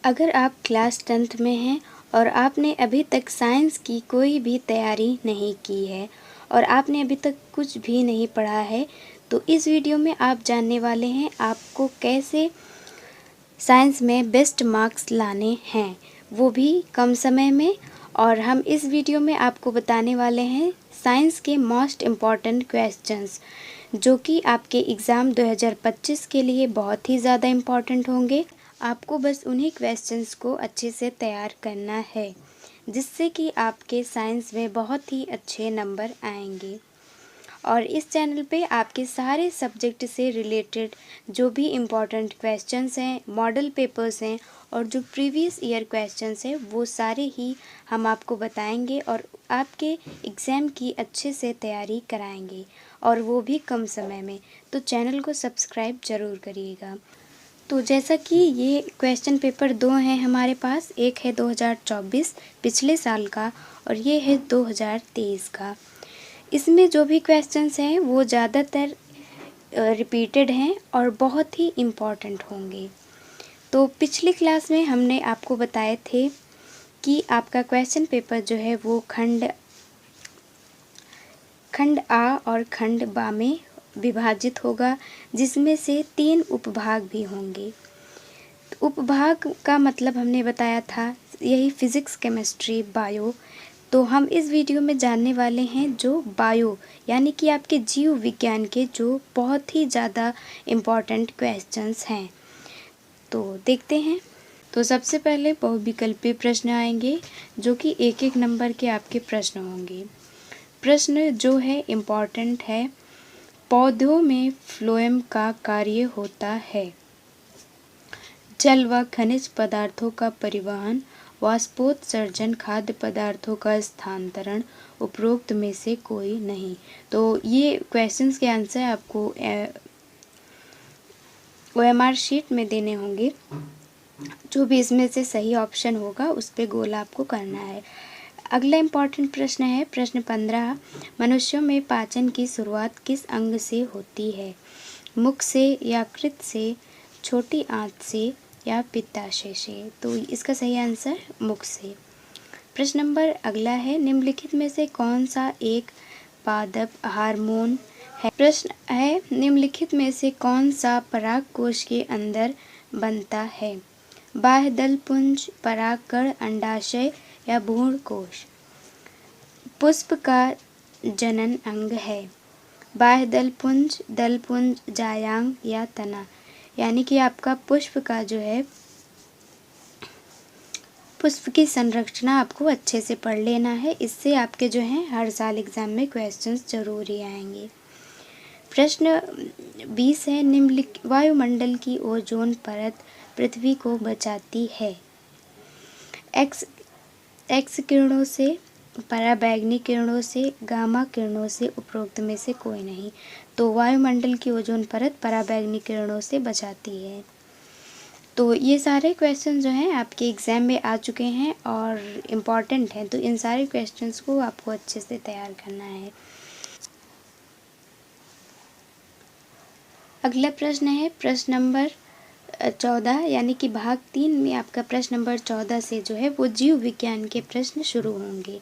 अगर आप class 10th में हैं और आपने अभी तक साइंस की कोई भी तैयारी नहीं की है और आपने अभी तक कुछ भी नहीं पढ़ा है, तो इस वीडियो में आप जानने वाले हैं आपको कैसे साइंस में बेस्ट मार्क्स लाने हैं, वो भी कम समय में। और हम इस वीडियो में आपको बताने वाले हैं साइंस के मोस्ट इम्पॉर्टेंट क्वेश्चंस, जो कि आपके एग्ज़ाम 2025 के लिए बहुत ही ज़्यादा इम्पॉर्टेंट होंगे। आपको बस उन्हीं क्वेश्चंस को अच्छे से तैयार करना है, जिससे कि आपके साइंस में बहुत ही अच्छे नंबर आएंगे। और इस चैनल पे आपके सारे सब्जेक्ट से रिलेटेड जो भी इम्पॉर्टेंट क्वेश्चंस हैं, मॉडल पेपर्स हैं और जो प्रीवियस ईयर क्वेश्चंस हैं, वो सारे ही हम आपको बताएंगे और आपके एग्ज़ाम की अच्छे से तैयारी कराएंगे, और वो भी कम समय में। तो चैनल को सब्सक्राइब ज़रूर करिएगा। तो जैसा कि ये क्वेश्चन पेपर दो हैं हमारे पास, एक है 2024 पिछले साल का और ये है 2023 का। इसमें जो भी क्वेश्चंस हैं वो ज़्यादातर रिपीटेड हैं और बहुत ही इम्पॉर्टेंट होंगे। तो पिछली क्लास में हमने आपको बताए थे कि आपका क्वेश्चन पेपर जो है वो खंड आ और खंड बा में विभाजित होगा, जिसमें से 3 उपभाग भी होंगे। उपभाग का मतलब हमने बताया था यही फिज़िक्स, केमिस्ट्री, बायो। तो हम इस वीडियो में जानने वाले हैं जो बायो यानी कि आपके जीव विज्ञान के जो बहुत ही ज़्यादा इम्पॉर्टेंट क्वेश्चंस हैं। तो देखते हैं। तो सबसे पहले बहुविकल्पीय प्रश्न आएंगे, जो कि एक एक नंबर के आपके प्रश्न होंगे। प्रश्न जो है इम्पॉर्टेंट है, पौधों में फ्लोएम का कार्य होता है। जल व खनिज पदार्थों का परिवहन, वाष्पोत्सर्जन, खाद्य पदार्थों का स्थानांतरण, उपरोक्त में से कोई नहीं। तो ये क्वेश्चंस के आंसर आपको OMR शीट में देने होंगे। जो भी इसमें से सही ऑप्शन होगा उस पर गोल आपको करना है। अगला इम्पॉर्टेंट प्रश्न है प्रश्न 15, मनुष्यों में पाचन की शुरुआत किस अंग से होती है? मुख से, यकृत से, छोटी आंत से या पित्ताशय से? तो इसका सही आंसर मुख से। प्रश्न नंबर अगला है, निम्नलिखित में से कौन सा एक पादप हार्मोन है? प्रश्न है, निम्नलिखित में से कौन सा परागकोश के अंदर बनता है? बाह्य दलपुंज, परागकण, अंडाशय या भ्रूणकोश? पुष्प का जनन अंग है बाह्य दलपुंज, जायांग या तना? यानी कि आपका पुष्प का जो है, पुष्प की संरचना आपको अच्छे से पढ़ लेना है, इससे आपके जो हैं हर साल एग्जाम में क्वेश्चंस जरूर ही आएंगे। प्रश्न 20 है, निम्नलिखित वायुमंडल की ओजोन परत पृथ्वी को बचाती है? एक्स किरणों से, पराबैंगनी किरणों से, गामा किरणों से, उपरोक्त में से कोई नहीं। तो वायुमंडल की ओजोन परत पराबैंगनी किरणों से बचाती है। तो ये सारे क्वेश्चन जो हैं आपके एग्ज़ाम में आ चुके हैं और इम्पॉर्टेंट हैं, तो इन सारे क्वेश्चंस को आपको अच्छे से तैयार करना है। अगला प्रश्न है प्रश्न नंबर 14, यानी कि भाग 3 में आपका प्रश्न नंबर 14 से जो है वो जीव विज्ञान के प्रश्न शुरू होंगे।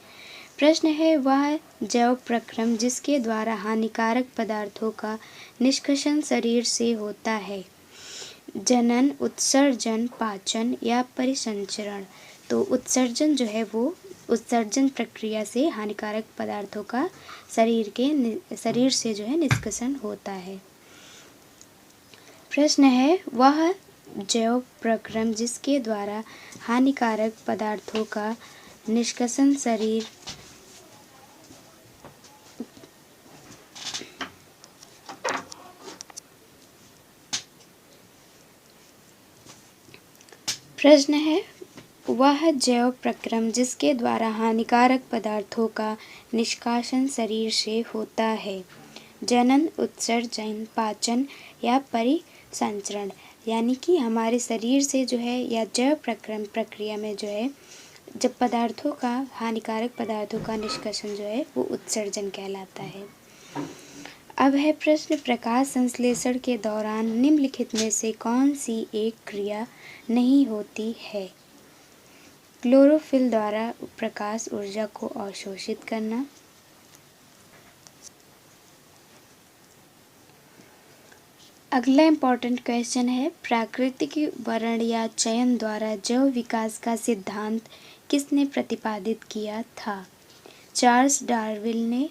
प्रश्न है, वह जैव प्रक्रम जिसके द्वारा हानिकारक पदार्थों का निष्कर्षण शरीर से होता है? जनन, उत्सर्जन, पाचन या परिसंचरण? तो उत्सर्जन जो है वो उत्सर्जन प्रक्रिया से हानिकारक पदार्थों का शरीर से जो है निष्कर्षण होता है। प्रश्न है, वह जैव प्रक्रम जिसके द्वारा हानिकारक पदार्थों का निष्कर्षण शरीर प्रश्न है, वह जैव प्रक्रम जिसके द्वारा हानिकारक पदार्थों का निष्कासन शरीर से होता है? जनन, उत्सर्जन, पाचन या परिसंचरण? यानी कि हमारे शरीर से जो है या जैव प्रक्रम प्रक्रिया में जो है जब पदार्थों का हानिकारक पदार्थों का निष्कासन जो है वो उत्सर्जन कहलाता है। अब है प्रश्न, प्रकाश संश्लेषण के दौरान निम्नलिखित में से कौन सी एक क्रिया नहीं होती है? क्लोरोफिल द्वारा प्रकाश ऊर्जा को अवशोषित करना। अगला इम्पॉर्टेंट क्वेश्चन है, प्राकृतिक वर्ण या चयन द्वारा जैव विकास का सिद्धांत किसने प्रतिपादित किया था? चार्ल्स डार्विन ने,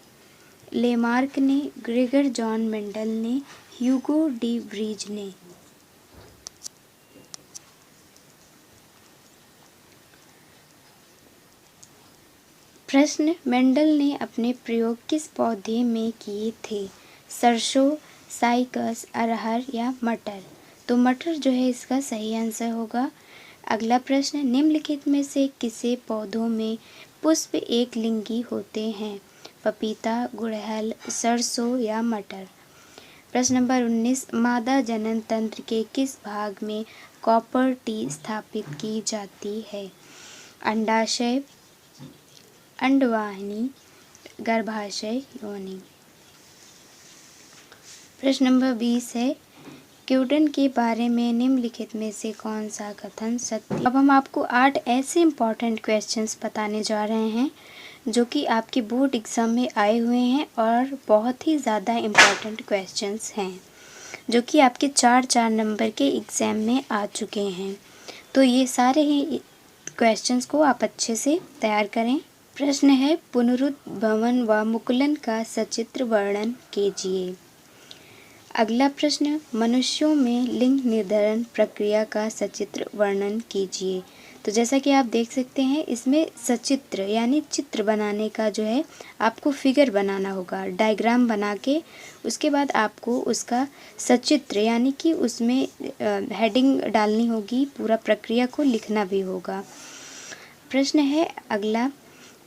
लेमार्क ने, ग्रेगर जॉन मेंडल ने, ह्यूगो डी व्रीज ने। प्रश्न, मेंडल ने अपने प्रयोग किस पौधे में किए थे? सरसों, साइकस, अरहर या मटर? तो मटर जो है इसका सही आंसर होगा। अगला प्रश्न, निम्नलिखित में से किसे पौधों में पुष्प एक लिंगी होते हैं? पपीता, गुड़हल, सरसों या मटर? प्रश्न नंबर 19, मादा जनन तंत्र के किस भाग में कॉपर टी स्थापित की जाती है? अंडाशय, अंडवाहिनी, गर्भाशय, योनि? प्रश्न नंबर 20 है, क्यूडन के बारे में निम्नलिखित में से कौन सा कथन सत्य? अब हम आपको 8 ऐसे इम्पॉर्टेंट क्वेश्चंस बताने जा रहे हैं जो कि आपके बोर्ड एग्ज़ाम में आए हुए हैं और बहुत ही ज़्यादा इम्पॉर्टेंट क्वेश्चंस हैं जो कि आपके 4-4 नंबर के एग्ज़ाम में आ चुके हैं। तो ये सारे ही क्वेश्चंस को आप अच्छे से तैयार करें। प्रश्न है, पुनरुद्भवन व मुकुलन का सचित्र वर्णन कीजिए। अगला प्रश्न, मनुष्यों में लिंग निर्धारण प्रक्रिया का सचित्र वर्णन कीजिए। तो जैसा कि आप देख सकते हैं इसमें सचित्र यानी चित्र बनाने का जो है आपको फिगर बनाना होगा, डायग्राम बना के उसके बाद आपको उसका सचित्र यानी कि उसमें हेडिंग डालनी होगी, पूरा प्रक्रिया को लिखना भी होगा। प्रश्न है अगला,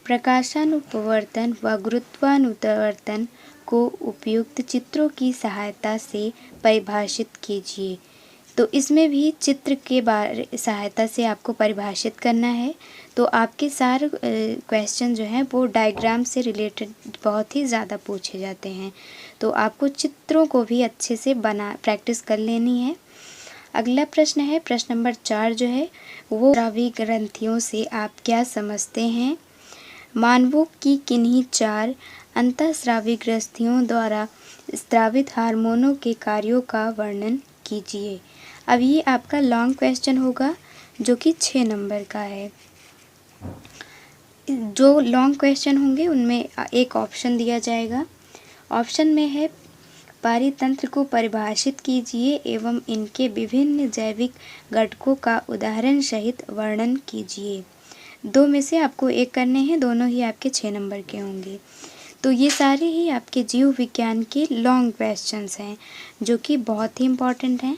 प्रकाशानुपवर्तन व गुरुत्वानुवर्तन को उपयुक्त चित्रों की सहायता से परिभाषित कीजिए। तो इसमें भी चित्र के बारे सहायता से आपको परिभाषित करना है। तो आपके सारे क्वेश्चन जो हैं वो डायग्राम से रिलेटेड बहुत ही ज़्यादा पूछे जाते हैं, तो आपको चित्रों को भी अच्छे से प्रैक्टिस कर लेनी है। अगला प्रश्न है, प्रश्न नंबर 4 जो है वो स्रावी ग्रंथियों से आप क्या समझते हैं? मानवों की किन्हीं 4 अंतःस्रावी ग्रंथियों द्वारा स्रावित हार्मोनों के कार्यों का वर्णन कीजिए। अब ये आपका लॉन्ग क्वेश्चन होगा जो कि 6 नंबर का है। जो लॉन्ग क्वेश्चन होंगे उनमें एक ऑप्शन दिया जाएगा। ऑप्शन में है, पारितंत्र को परिभाषित कीजिए एवं इनके विभिन्न जैविक घटकों का उदाहरण सहित वर्णन कीजिए। 2 में से आपको एक करने हैं, दोनों ही आपके 6 नंबर के होंगे। तो ये सारे ही आपके जीव विज्ञान के लॉन्ग क्वेश्चंस हैं जो कि बहुत ही इम्पॉर्टेंट हैं।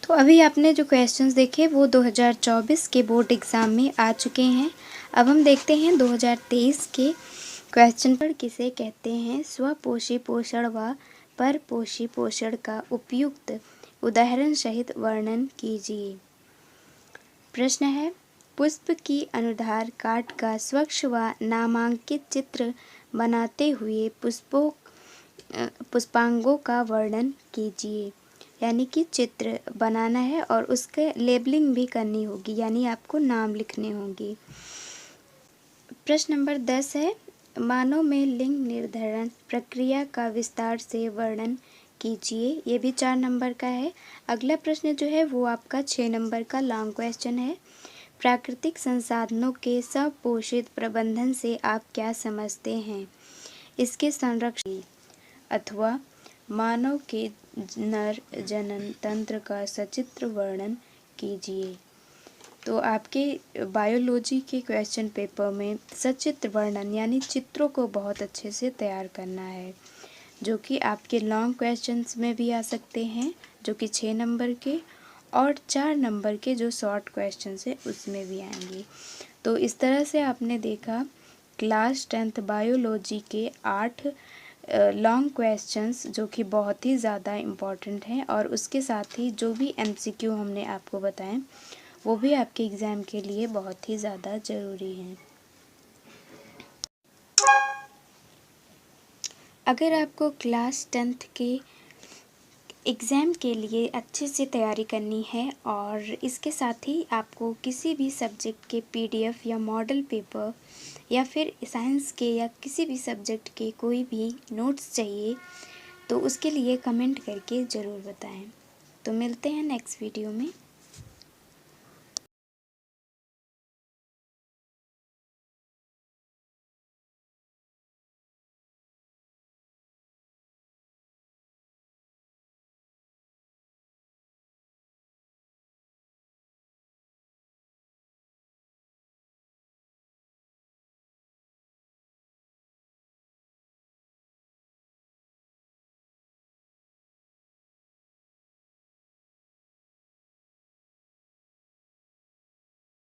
तो अभी आपने जो क्वेश्चंस देखे वो 2024 के बोर्ड एग्ज़ाम में आ चुके हैं। अब हम देखते हैं 2023 के क्वेश्चन पर किसे कहते हैं? स्वपोषी पोषण व परपोषी पोषण का उपयुक्त उदाहरण सहित वर्णन कीजिए। प्रश्न है, पुष्प की अनुधार काट का स्वच्छ व नामांकित चित्र बनाते हुए पुष्पांगों का वर्णन कीजिए। यानी कि चित्र बनाना है और उसके लेबलिंग भी करनी होगी, यानी आपको नाम लिखने होंगे। प्रश्न नंबर 10 है, मानव में लिंग निर्धारण प्रक्रिया का विस्तार से वर्णन कीजिए। ये भी 4 नंबर का है। अगला प्रश्न जो है वो आपका 6 नंबर का लॉन्ग क्वेश्चन है। प्राकृतिक संसाधनों के सपोषित प्रबंधन से आप क्या समझते हैं? इसके संरक्षण अथवा मानव के नर जनन तंत्र का सचित्र वर्णन कीजिए। तो आपके बायोलॉजी के क्वेश्चन पेपर में सचित्र वर्णन यानी चित्रों को बहुत अच्छे से तैयार करना है, जो कि आपके लॉन्ग क्वेश्चंस में भी आ सकते हैं जो कि 6 नंबर के, और 4 नंबर के जो शॉर्ट क्वेश्चंस है उसमें भी आएंगे। तो इस तरह से आपने देखा क्लास 10th बायोलॉजी के 8 लॉन्ग क्वेश्चंस जो कि बहुत ही ज़्यादा इम्पॉर्टेंट हैं, और उसके साथ ही जो भी MCQ हमने आपको बताएं वो भी आपके एग्ज़ाम के लिए बहुत ही ज़्यादा ज़रूरी हैं। अगर आपको क्लास 10th के एग्ज़ाम के लिए अच्छे से तैयारी करनी है और इसके साथ ही आपको किसी भी सब्जेक्ट के PDF या मॉडल पेपर या फिर साइंस के या किसी भी सब्जेक्ट के कोई भी नोट्स चाहिए, तो उसके लिए कमेंट करके ज़रूर बताएं। तो मिलते हैं नेक्स्ट वीडियो में।